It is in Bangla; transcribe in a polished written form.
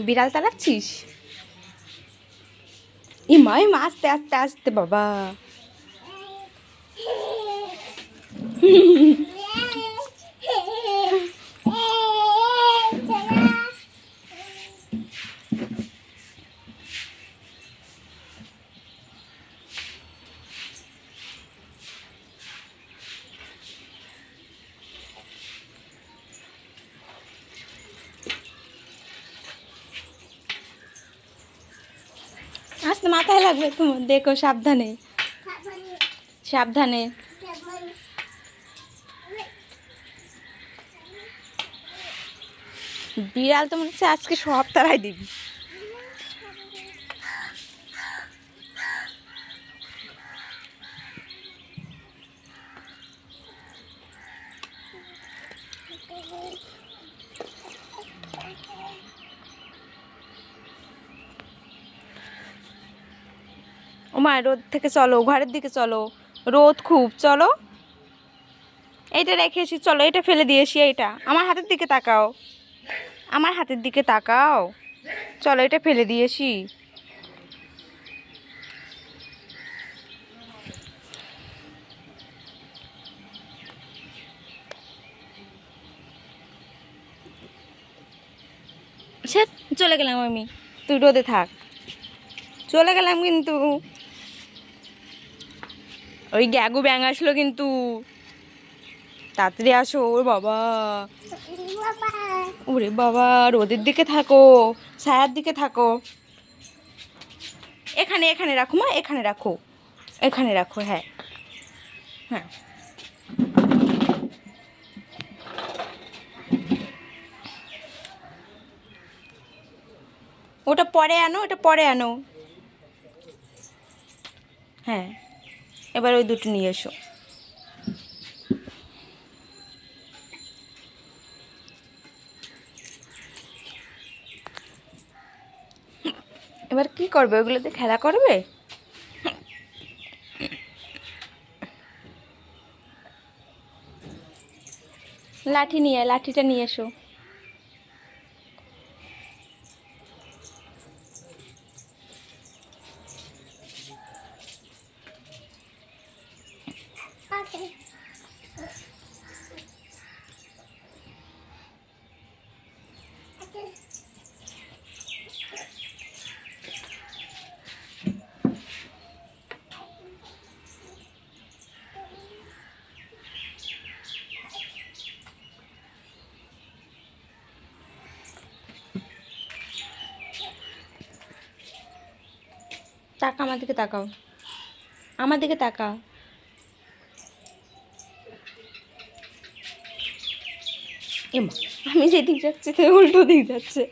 বিড়াল তাড়াচ্ছিস? মা আস্তে আস্তে আস্তে বাবা। আস্তে মাথায় লাগবে তোমার, দেখো সাবধানে সাবধানে। বিড়াল তো মনে হচ্ছে আজকে সব তারাই দিবি। ও মা, রোদ থেকে চলো, ঘরের দিকে চলো, রোদ খুব, চলো। এইটা রেখে এসি, চলো এটা ফেলে দিয়ে এসি। এইটা আমার হাতের দিকে তাকাও, আমার হাতের দিকে তাকাও, চলো এটা ফেলে দিয়ে এসি। সে চলে গেলাম আমি, তুই রোদে থাক। চলে গেলাম কিন্তু। ওই গ্যাগু ব্যাং আসলো কিন্তু, তাড়াতাড়ি আসো। ওর বাবা, ওরে বাবা, রোদের দিকে থাকো, ছায়ার দিকে থাকো। এখানে এখানে রাখো মা, এখানে রাখো, এখানে রাখো। হ্যাঁ হ্যাঁ, ওটা পরে আনো, ওটা পরে আনো। হ্যাঁ, এবার ওই দুটো নিয়ে এসো। এবার কি করবে? ওগুলোতে খেলা করবে? লাঠি নিয়ে, লাঠিটা নিয়ে এসো। তাকা, আমার দিকে তাকাও, আমার দিকে তাকাও। এমা, আমি যেদিক যাচ্ছি তো উল্টো দিক যাচ্ছে।